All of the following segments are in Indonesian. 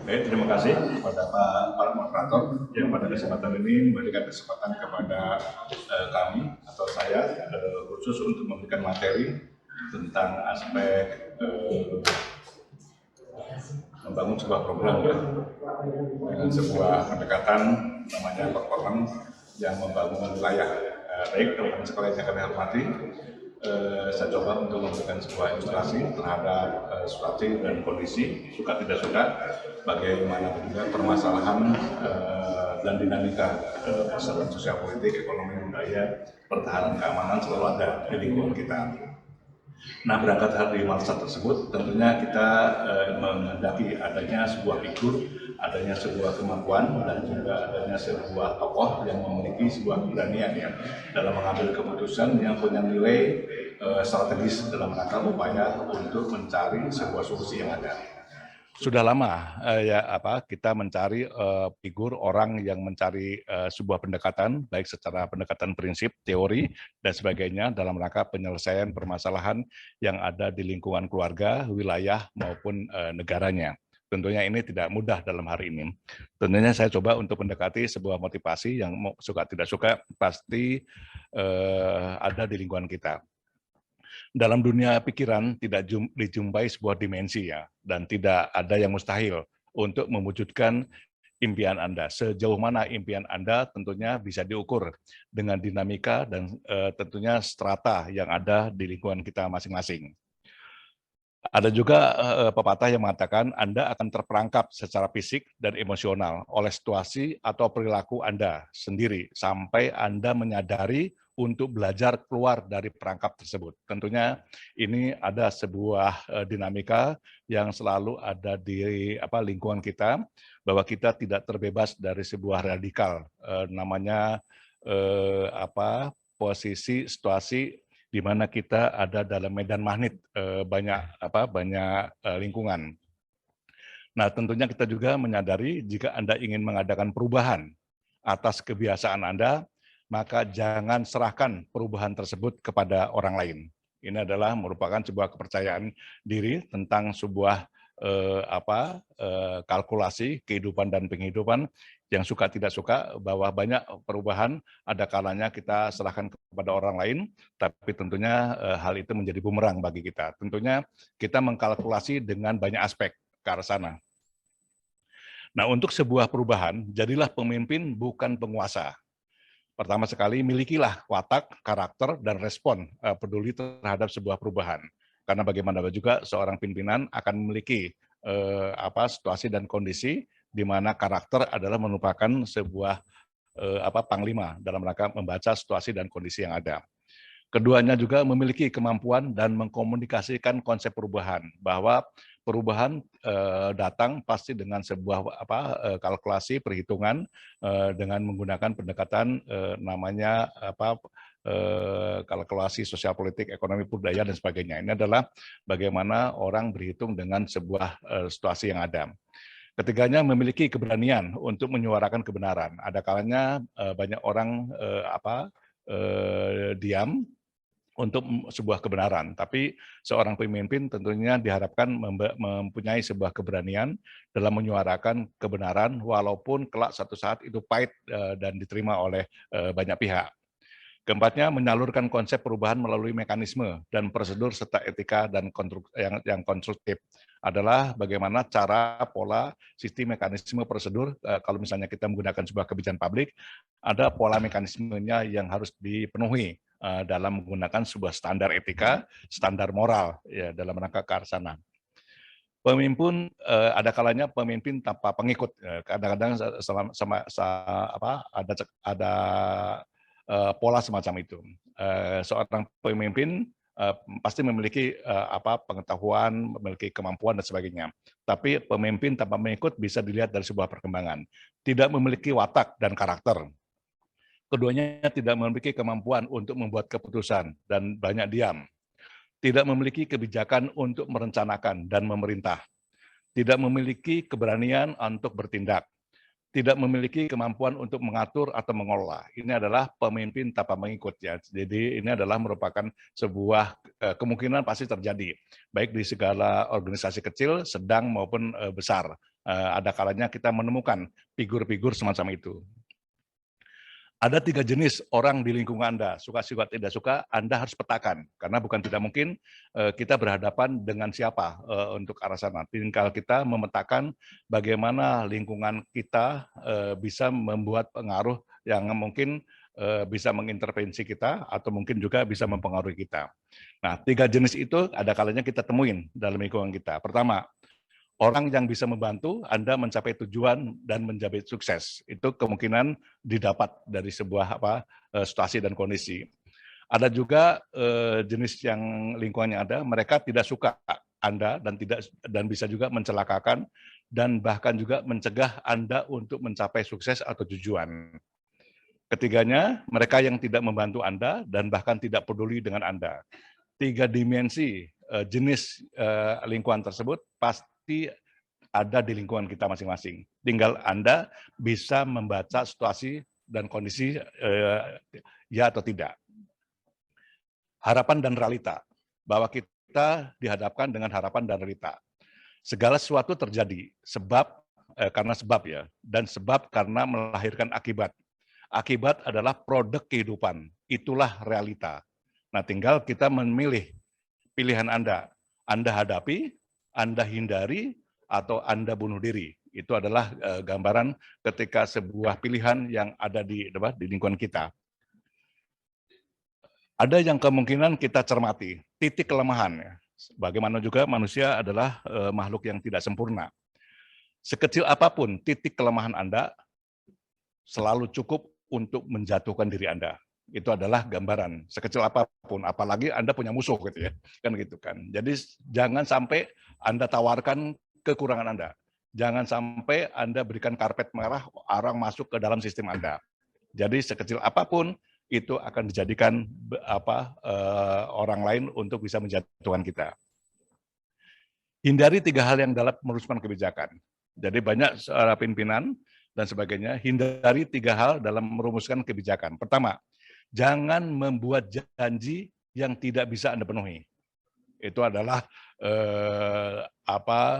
Baik, terima kasih kepada Pak Moderator yang pada kesempatan ini memberikan kesempatan kepada kami atau saya khusus untuk memberikan materi tentang aspek membangun sebuah program ya, dengan sebuah pendekatan namanya performance yang membangun wilayah. Baik, teman-teman sekalian yang kami hormati, saya coba untuk memberikan sebuah ilustrasi terhadap situasi dan kondisi suka tidak suka bagaimana juga permasalahan dan dinamika persoalan sosial politik, ekonomi, budaya, pertahanan keamanan selalu ada di lingkungan kita. Nah, berangkat dari masalah tersebut, tentunya kita menghendaki adanya sebuah figur, adanya sebuah kemampuan, dan juga adanya sebuah tokoh yang memiliki sebuah keberanian ya, dalam mengambil keputusan yang punya nilai strategis dalam rangka upaya untuk mencari sebuah solusi yang ada. Sudah lama kita mencari figur orang yang mencari sebuah pendekatan, baik secara pendekatan prinsip, teori, dan sebagainya dalam rangka penyelesaian permasalahan yang ada di lingkungan keluarga, wilayah, maupun negaranya. Tentunya ini tidak mudah dalam hari ini. Tentunya saya coba untuk mendekati sebuah motivasi yang suka tidak suka pasti ada di lingkungan kita. Dalam dunia pikiran tidak dijumpai sebuah dimensi ya, dan tidak ada yang mustahil untuk mewujudkan impian Anda. Sejauh mana impian Anda tentunya bisa diukur dengan dinamika dan tentunya strata yang ada di lingkungan kita masing-masing. Ada juga pepatah yang mengatakan Anda akan terperangkap secara fisik dan emosional oleh situasi atau perilaku Anda sendiri sampai Anda menyadari untuk belajar keluar dari perangkap tersebut. Tentunya ini ada sebuah dinamika yang selalu ada di lingkungan kita, bahwa kita tidak terbebas dari sebuah radikal, namanya posisi situasi di mana kita ada dalam medan magnet banyak lingkungan. Nah, tentunya kita juga menyadari jika Anda ingin mengadakan perubahan atas kebiasaan Anda, maka jangan serahkan perubahan tersebut kepada orang lain. Ini adalah merupakan sebuah kepercayaan diri tentang sebuah kalkulasi kehidupan dan penghidupan yang suka tidak suka, bahwa banyak perubahan ada kalanya kita serahkan kepada orang lain, tapi tentunya hal itu menjadi bumerang bagi kita. Tentunya kita mengkalkulasi dengan banyak aspek ke arah sana. Nah, untuk sebuah perubahan, jadilah pemimpin bukan penguasa. Pertama sekali, milikilah watak, karakter, dan respon peduli terhadap sebuah perubahan. Karena bagaimanapun juga seorang pimpinan akan memiliki situasi dan kondisi di mana karakter adalah merupakan sebuah panglima dalam rangka membaca situasi dan kondisi yang ada. Keduanya juga memiliki kemampuan dan mengkomunikasikan konsep perubahan, bahwa perubahan datang pasti dengan sebuah kalkulasi, perhitungan dengan menggunakan pendekatan namanya kalkulasi sosial politik, ekonomi, budaya, dan sebagainya. Ini adalah bagaimana orang berhitung dengan sebuah situasi yang ada. Ketiganya memiliki keberanian untuk menyuarakan kebenaran. Ada kalanya banyak orang diam, untuk sebuah kebenaran. Tapi seorang pemimpin tentunya diharapkan mempunyai sebuah keberanian dalam menyuarakan kebenaran walaupun kelak satu saat itu pahit dan diterima oleh banyak pihak. Keempatnya, menyalurkan konsep perubahan melalui mekanisme dan prosedur serta etika dan yang konstruktif adalah bagaimana cara, pola, sistem, mekanisme, prosedur. Kalau misalnya kita menggunakan sebuah kebijakan publik, ada pola mekanismenya yang harus dipenuhi dalam menggunakan sebuah standar etika, standar moral ya dalam rangka ke arah sana. Pemimpin ada kalanya pemimpin tanpa pengikut. Kadang-kadang ada pola semacam itu. Seorang pemimpin pasti memiliki pengetahuan, memiliki kemampuan dan sebagainya. Tapi pemimpin tanpa mengikut bisa dilihat dari sebuah perkembangan. Tidak memiliki watak dan karakter. Keduanya tidak memiliki kemampuan untuk membuat keputusan dan banyak diam. Tidak memiliki kebijakan untuk merencanakan dan memerintah. Tidak memiliki keberanian untuk bertindak. Tidak memiliki kemampuan untuk mengatur atau mengelola. Ini adalah pemimpin tanpa mengikut ya. Jadi ini adalah merupakan sebuah kemungkinan pasti terjadi, baik di segala organisasi kecil, sedang maupun besar. Ada kalanya kita menemukan figur-figur semacam itu. Ada 3 jenis orang di lingkungan Anda, suka tidak suka, Anda harus petakan. Karena bukan tidak mungkin kita berhadapan dengan siapa untuk arah sana. Tinggal kita memetakan bagaimana lingkungan kita bisa membuat pengaruh yang mungkin bisa mengintervensi kita atau mungkin juga bisa mempengaruhi kita. Nah, 3 jenis itu ada kalanya kita temuin dalam lingkungan kita. Pertama, orang yang bisa membantu Anda mencapai tujuan dan mencapai sukses. Itu kemungkinan didapat dari sebuah situasi dan kondisi. Ada juga jenis yang lingkungannya ada, mereka tidak suka Anda dan bisa juga mencelakakan dan bahkan juga mencegah Anda untuk mencapai sukses atau tujuan. Ketiganya, mereka yang tidak membantu Anda dan bahkan tidak peduli dengan Anda. 3 dimensi jenis lingkungan tersebut pasti ada di lingkungan kita masing-masing. Tinggal Anda bisa membaca situasi dan kondisi ya atau tidak. Harapan dan realita, bahwa kita dihadapkan dengan harapan dan realita. Segala sesuatu terjadi karena sebab ya, dan sebab karena melahirkan akibat. Akibat adalah produk kehidupan, itulah realita. Nah, tinggal kita memilih pilihan Anda. Anda hadapi, Anda hindari, atau Anda bunuh diri. Itu adalah gambaran ketika sebuah pilihan yang ada di lingkungan kita. Ada yang kemungkinan kita cermati, titik kelemahan. Bagaimana juga manusia adalah makhluk yang tidak sempurna. Sekecil apapun titik kelemahan Anda, selalu cukup untuk menjatuhkan diri Anda. Itu adalah gambaran sekecil apapun, apalagi Anda punya musuh gitu ya, kan gitu kan. Jadi jangan sampai Anda tawarkan kekurangan Anda. Jangan sampai Anda berikan karpet merah orang masuk ke dalam sistem Anda. Jadi sekecil apapun itu akan dijadikan orang lain untuk bisa menjatuhkan kita. Hindari 3 hal yang dalam merumuskan kebijakan. Jadi banyak pimpinan dan sebagainya, hindari 3 hal dalam merumuskan kebijakan. Pertama, jangan membuat janji yang tidak bisa Anda penuhi. Itu adalah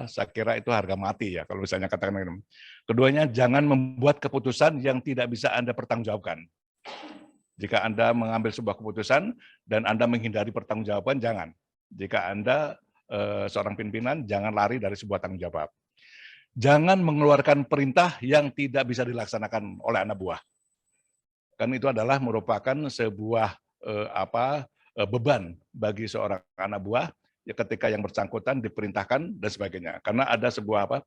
saya kira itu harga mati ya kalau misalnya katakan gitu. Keduanya, jangan membuat keputusan yang tidak bisa Anda pertanggungjawabkan. Jika Anda mengambil sebuah keputusan dan Anda menghindari pertanggungjawaban, jangan. Jika Anda seorang pimpinan, jangan lari dari sebuah tanggung jawab. Jangan mengeluarkan perintah yang tidak bisa dilaksanakan oleh anak buah. Kan itu adalah merupakan sebuah beban bagi seorang anak buah ya ketika yang bersangkutan diperintahkan dan sebagainya. Karena ada sebuah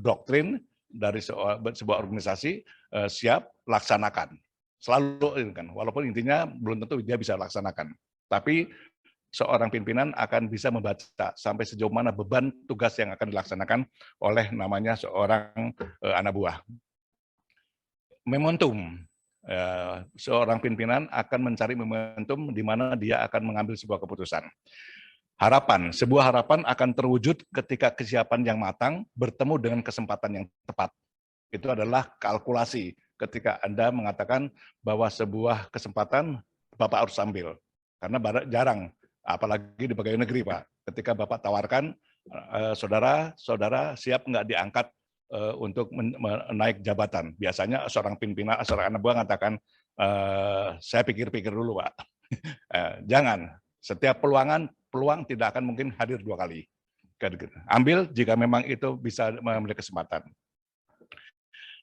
doktrin dari sebuah organisasi, siap laksanakan. Selalu kan, walaupun intinya belum tentu dia bisa laksanakan. Tapi seorang pimpinan akan bisa membaca sampai sejauh mana beban tugas yang akan dilaksanakan oleh namanya seorang anak buah. Momentum, seorang pimpinan akan mencari momentum di mana dia akan mengambil sebuah keputusan. Harapan, sebuah harapan akan terwujud ketika kesiapan yang matang bertemu dengan kesempatan yang tepat. Itu adalah kalkulasi ketika Anda mengatakan bahwa sebuah kesempatan Bapak harus ambil. Karena jarang, apalagi di pegawai negeri, Pak. Ketika Bapak tawarkan, saudara siap nggak diangkat untuk naik jabatan. Biasanya seorang pimpinan, seorang anak buah mengatakan, saya pikir-pikir dulu, Pak. Jangan, setiap peluang tidak akan mungkin hadir 2 kali. Ambil jika memang itu bisa memiliki kesempatan.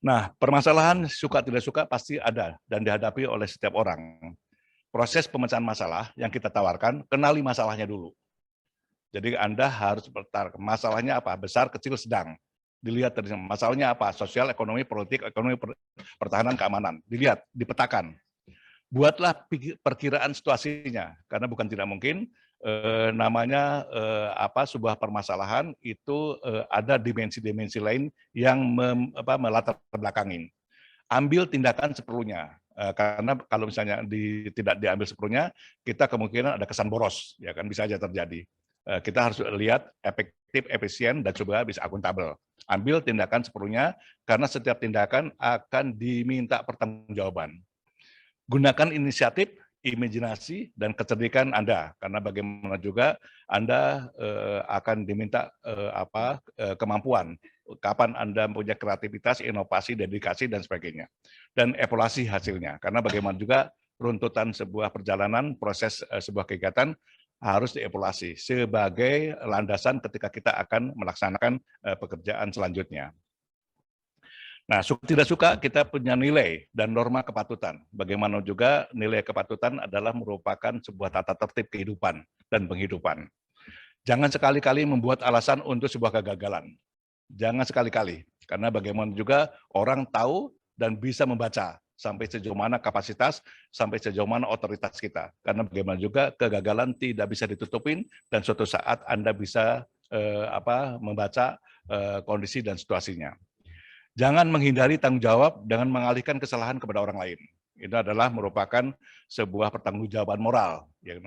Nah, permasalahan suka tidak suka pasti ada dan dihadapi oleh setiap orang. Proses pemecahan masalah yang kita tawarkan, kenali masalahnya dulu. Jadi Anda harus bertar, masalahnya apa? Besar, kecil, sedang. Dilihat dari masalahnya apa? Sosial, ekonomi, politik, ekonomi, pertahanan, keamanan. Dilihat, dipetakan. Buatlah perkiraan situasinya, karena bukan tidak mungkin sebuah permasalahan itu ada dimensi-dimensi lain yang melatar belakangin. Ambil tindakan seperlunya, karena kalau misalnya tidak diambil seperlunya, kita kemungkinan ada kesan boros, ya kan, bisa aja terjadi. Kita harus lihat efektif, efisien, dan juga bisa akuntabel. Ambil tindakan seperlunya, karena setiap tindakan akan diminta pertanggungjawaban. Gunakan inisiatif, imajinasi, dan kecerdikan Anda, karena bagaimana juga Anda akan diminta kemampuan, kapan Anda punya kreativitas, inovasi, dedikasi, dan sebagainya. Dan evaluasi hasilnya, karena bagaimana juga runtutan sebuah perjalanan, proses sebuah kegiatan harus dievaluasi sebagai landasan ketika kita akan melaksanakan pekerjaan selanjutnya. Nah, suka tidak suka kita punya nilai dan norma kepatutan. Bagaimana juga nilai kepatutan adalah merupakan sebuah tata tertib kehidupan dan penghidupan. Jangan sekali-kali membuat alasan untuk sebuah kegagalan. Jangan sekali-kali, karena bagaimana juga orang tahu dan bisa membaca sampai sejauh mana kapasitas, sampai sejauh mana otoritas kita. Karena bagaimana juga kegagalan tidak bisa ditutupin dan suatu saat Anda bisa membaca kondisi dan situasinya. Jangan menghindari tanggung jawab dengan mengalihkan kesalahan kepada orang lain. Itu adalah merupakan sebuah pertanggungjawaban moral. Ya,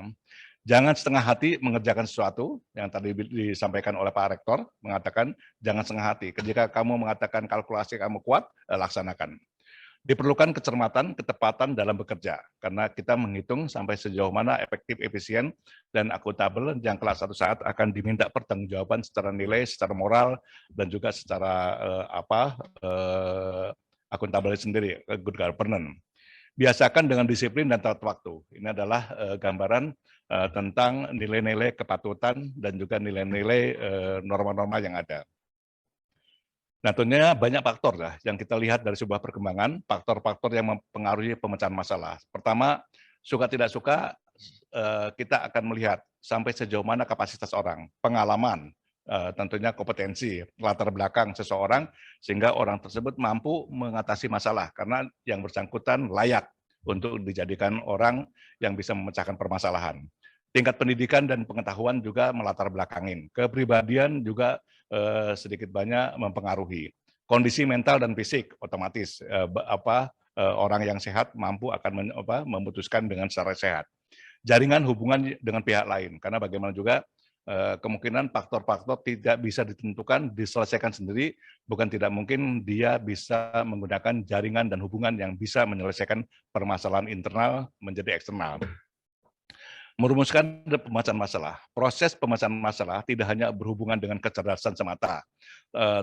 jangan setengah hati mengerjakan sesuatu, yang tadi disampaikan oleh Pak Rektor, mengatakan jangan setengah hati. Ketika kamu mengatakan kalkulasi kamu kuat, laksanakan. Diperlukan kecermatan, ketepatan dalam bekerja, karena kita menghitung sampai sejauh mana efektif, efisien, dan akuntabel yang kelak satu saat akan diminta pertanggungjawaban secara nilai, secara moral, dan juga secara akuntabel sendiri, good governance. Biasakan dengan disiplin dan tepat waktu. Ini adalah gambaran tentang nilai-nilai kepatutan dan juga nilai-nilai norma-norma yang ada. Nah, tentunya banyak faktor lah yang kita lihat dari sebuah perkembangan, faktor-faktor yang mempengaruhi pemecahan masalah. Pertama, suka tidak suka, kita akan melihat sampai sejauh mana kapasitas orang, pengalaman, tentunya kompetensi, latar belakang seseorang, sehingga orang tersebut mampu mengatasi masalah, karena yang bersangkutan layak untuk dijadikan orang yang bisa memecahkan permasalahan. Tingkat pendidikan dan pengetahuan juga melatar belakangin. Kepribadian juga sedikit banyak mempengaruhi. Kondisi mental dan fisik otomatis orang yang sehat mampu akan memutuskan dengan secara sehat. Jaringan hubungan dengan pihak lain, karena bagaimana juga kemungkinan faktor-faktor tidak bisa ditentukan, diselesaikan sendiri, bukan tidak mungkin dia bisa menggunakan jaringan dan hubungan yang bisa menyelesaikan permasalahan internal menjadi eksternal. Merumuskan pemecahan masalah. Proses pemecahan masalah tidak hanya berhubungan dengan kecerdasan semata,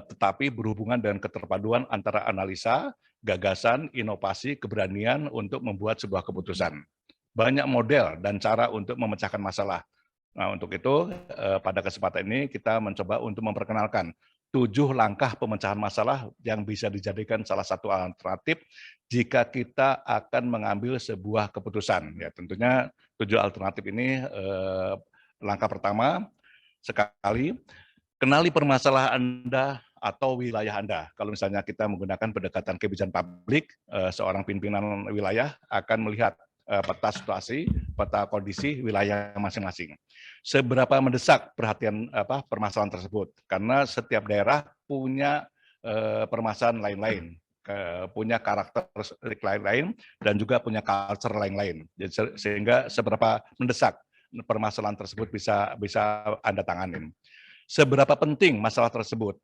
tetapi berhubungan dengan keterpaduan antara analisa, gagasan, inovasi, keberanian untuk membuat sebuah keputusan. Banyak model dan cara untuk memecahkan masalah. Nah, untuk itu pada kesempatan ini kita mencoba untuk memperkenalkan 7 langkah pemecahan masalah yang bisa dijadikan salah satu alternatif jika kita akan mengambil sebuah keputusan. Ya, tentunya 7 alternatif ini langkah pertama sekali, kenali permasalahan Anda atau wilayah Anda. Kalau misalnya kita menggunakan pendekatan kebijakan publik, seorang pimpinan wilayah akan melihat peta situasi, peta kondisi wilayah masing-masing. Seberapa mendesak perhatian permasalahan tersebut? Karena setiap daerah punya permasalahan lain-lain, punya karakteristik lain-lain, dan juga punya culture lain-lain. Sehingga seberapa mendesak permasalahan tersebut bisa Anda tanganin. Seberapa penting masalah tersebut?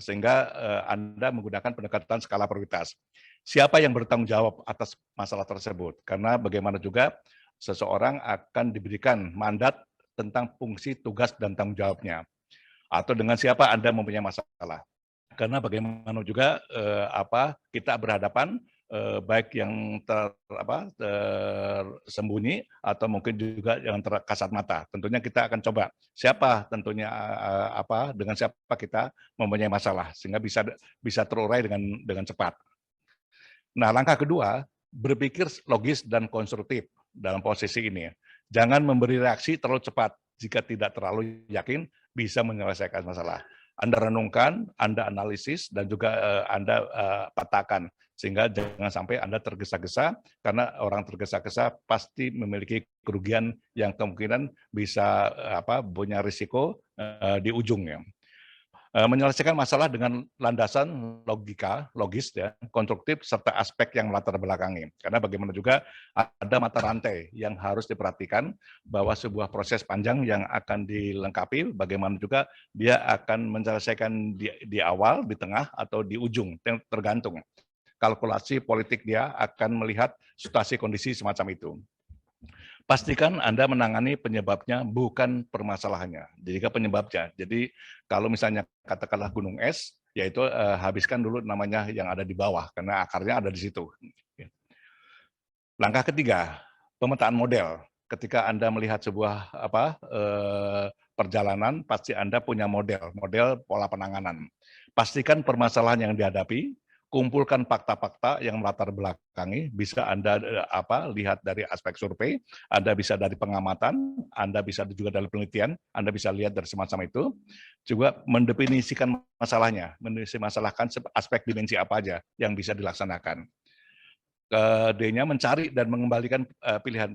Sehingga Anda menggunakan pendekatan skala prioritas. Siapa yang bertanggung jawab atas masalah tersebut? Karena bagaimana juga seseorang akan diberikan mandat tentang fungsi, tugas, dan tanggung jawabnya. Atau dengan siapa Anda mempunyai masalah. Karena bagaimana juga kita berhadapan baik yang tersembunyi atau mungkin juga yang terkasat mata. Tentunya kita akan coba siapa tentunya dengan siapa kita mempunyai masalah sehingga bisa terurai dengan cepat. Nah, langkah kedua, berpikir logis dan konstruktif dalam posisi ini. Jangan memberi reaksi terlalu cepat jika tidak terlalu yakin bisa menyelesaikan masalah. Anda renungkan, Anda analisis, dan juga Anda petakan. Sehingga jangan sampai Anda tergesa-gesa, karena orang tergesa-gesa pasti memiliki kerugian yang kemungkinan bisa punya risiko di ujungnya. Menyelesaikan masalah dengan landasan logis, ya, konstruktif, serta aspek yang melatar belakangi. Karena bagaimana juga ada mata rantai yang harus diperhatikan bahwa sebuah proses panjang yang akan dilengkapi, bagaimana juga dia akan menyelesaikan di awal, di tengah, atau di ujung, tergantung. Kalkulasi politik dia akan melihat situasi kondisi semacam itu. Pastikan Anda menangani penyebabnya, bukan permasalahannya. Jika penyebabnya, jadi kalau misalnya katakanlah gunung es, yaitu habiskan dulu namanya yang ada di bawah, karena akarnya ada di situ. Langkah ketiga, pemetaan model. Ketika Anda melihat sebuah perjalanan, pasti Anda punya model pola penanganan. Pastikan permasalahan yang dihadapi, kumpulkan fakta-fakta yang melatar belakangi, bisa Anda lihat dari aspek survei, Anda bisa dari pengamatan, Anda bisa juga dari penelitian, Anda bisa lihat dari semacam itu. Juga mendefinisikan masalahnya, mendefinisikan aspek dimensi apa aja yang bisa dilaksanakan. D-nya mencari dan mengembalikan pilihan,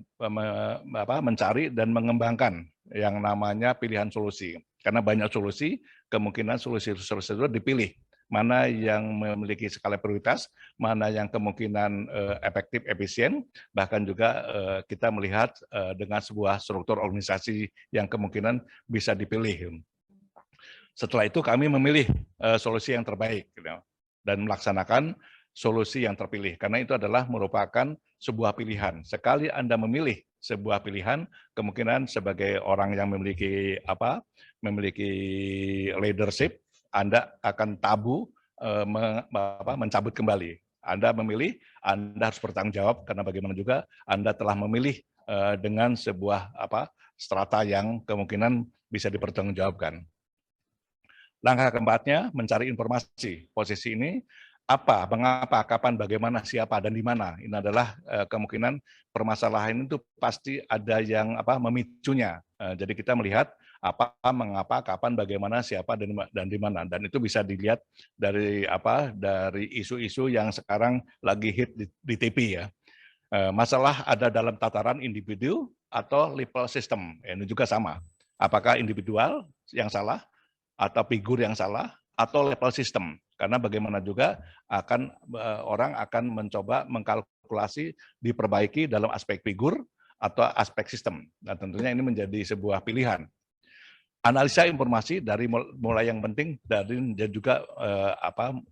mencari dan mengembangkan yang namanya pilihan solusi. Karena banyak solusi, kemungkinan solusi itu dipilih mana yang memiliki skala prioritas, mana yang kemungkinan efektif, efisien, bahkan juga kita melihat dengan sebuah struktur organisasi yang kemungkinan bisa dipilih. Setelah itu kami memilih solusi yang terbaik dan melaksanakan solusi yang terpilih, karena itu adalah merupakan sebuah pilihan. Sekali Anda memilih sebuah pilihan, kemungkinan sebagai orang yang memiliki leadership, Anda akan mencabut kembali. Anda memilih, Anda harus bertanggung jawab, karena bagaimana juga Anda telah memilih dengan sebuah strata yang kemungkinan bisa dipertanggungjawabkan. Langkah keempatnya, mencari informasi. Posisi ini apa, mengapa, kapan, bagaimana, siapa, dan di mana. Ini adalah kemungkinan permasalahan itu pasti ada yang memicunya. Jadi kita melihat apa, mengapa, kapan, bagaimana, siapa, dan di mana. Dan itu bisa dilihat dari dari isu-isu yang sekarang lagi hit di TV ya. Masalah ada dalam tataran individu atau level system. Ini juga sama. Apakah individual yang salah, atau figur yang salah, atau level sistem. Karena bagaimana juga orang akan mencoba mengkalkulasi, diperbaiki dalam aspek figur atau aspek sistem. Nah, tentunya ini menjadi sebuah pilihan. Analisa informasi dari mulai yang penting dan juga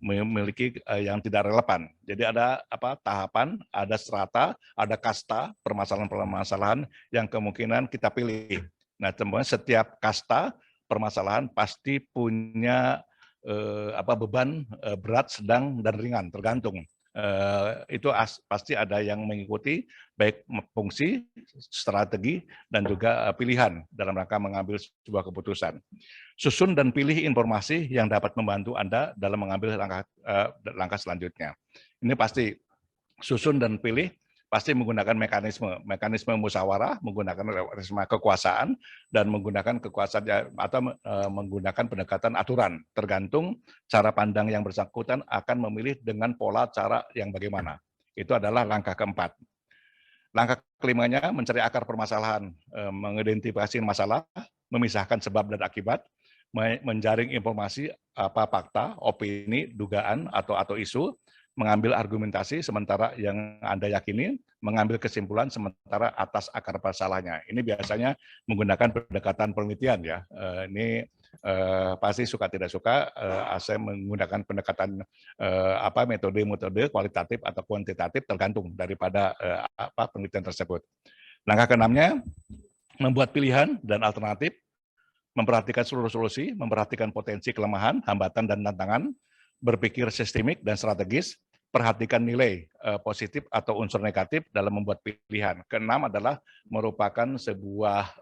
memiliki yang tidak relevan. Jadi ada tahapan, ada strata, ada kasta permasalahan-permasalahan yang kemungkinan kita pilih. Nah, teman-teman, setiap kasta permasalahan pasti punya beban berat, sedang, dan ringan, tergantung. Itu pasti ada yang mengikuti baik fungsi, strategi, dan juga pilihan dalam rangka mengambil sebuah keputusan. Susun dan pilih informasi yang dapat membantu Anda dalam mengambil langkah selanjutnya. Ini pasti susun dan pilih, pasti menggunakan mekanisme musyawarah, menggunakan mekanisme kekuasaan, dan menggunakan kekuasaan atau menggunakan pendekatan aturan. Tergantung cara pandang yang bersangkutan akan memilih dengan pola cara yang bagaimana. Itu adalah langkah keempat. Langkah kelimanya, mencari akar permasalahan, mengidentifikasi masalah, memisahkan sebab dan akibat, menjaring informasi, fakta, opini, dugaan, atau isu, mengambil argumentasi sementara yang Anda yakini, mengambil kesimpulan sementara atas akar masalahnya. Ini biasanya menggunakan pendekatan penelitian ya. Ini pasti suka tidak suka, saya menggunakan pendekatan metode kualitatif atau kuantitatif, tergantung daripada penelitian tersebut. Langkah keenamnya, membuat pilihan dan alternatif, memperhatikan seluruh solusi, memperhatikan potensi kelemahan, hambatan, dan tantangan, berpikir sistemik dan strategis, perhatikan nilai positif atau unsur negatif dalam membuat pilihan. Keenam adalah merupakan sebuah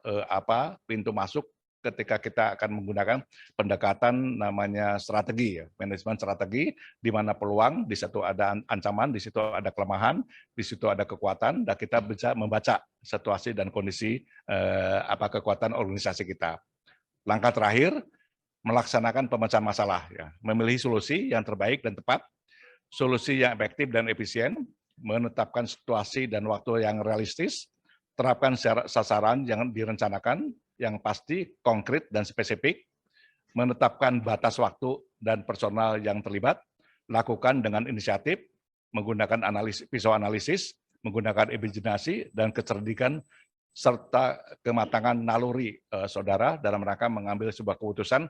pintu masuk ketika kita akan menggunakan pendekatan namanya strategi, ya, manajemen strategi, di mana peluang, di situ ada ancaman, di situ ada kelemahan, di situ ada kekuatan, dan kita bisa membaca situasi dan kondisi kekuatan organisasi kita. Langkah terakhir, melaksanakan pemecahan masalah, ya, memilih solusi yang terbaik dan tepat, solusi yang efektif dan efisien, menetapkan situasi dan waktu yang realistis, terapkan sasaran yang direncanakan, yang pasti, konkret, dan spesifik, menetapkan batas waktu dan personal yang terlibat, lakukan dengan inisiatif, menggunakan visual analisis, menggunakan imajinasi, dan kecerdikan, serta kematangan naluri saudara dalam rangka mengambil sebuah keputusan,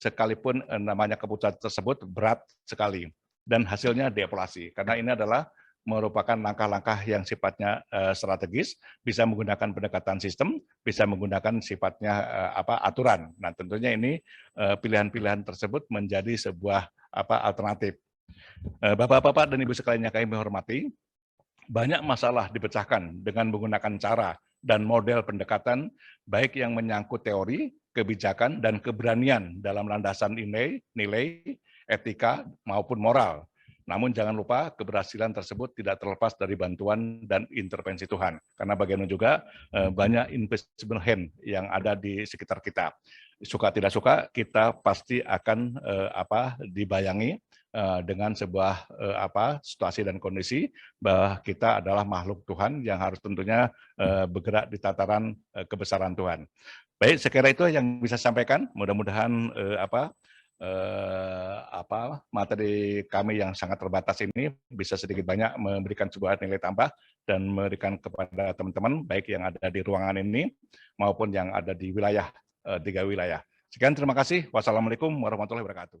sekalipun namanya keputusan tersebut berat sekali. Dan hasilnya dievaluasi, karena ini adalah merupakan langkah-langkah yang sifatnya strategis, bisa menggunakan pendekatan sistem, bisa menggunakan sifatnya aturan. Nah, tentunya ini pilihan-pilihan tersebut menjadi sebuah alternatif. Bapak-bapak dan Ibu sekalian yang kami hormati, banyak masalah dipecahkan dengan menggunakan cara dan model pendekatan baik yang menyangkut teori, kebijakan, dan keberanian dalam landasan nilai, etika, maupun moral. Namun jangan lupa keberhasilan tersebut tidak terlepas dari bantuan dan intervensi Tuhan. Karena bagaimana juga banyak invisible hand yang ada di sekitar kita. Suka tidak suka, kita pasti akan dibayangi dengan sebuah situasi dan kondisi bahwa kita adalah makhluk Tuhan yang harus tentunya bergerak di tataran kebesaran Tuhan. Baik, sekira itu yang bisa saya sampaikan. Mudah-mudahan materi kami yang sangat terbatas ini bisa sedikit banyak memberikan sebuah nilai tambah dan memberikan kepada teman-teman baik yang ada di ruangan ini maupun yang ada di wilayah 3 wilayah. Sekian, terima kasih. Wassalamualaikum warahmatullahi wabarakatuh.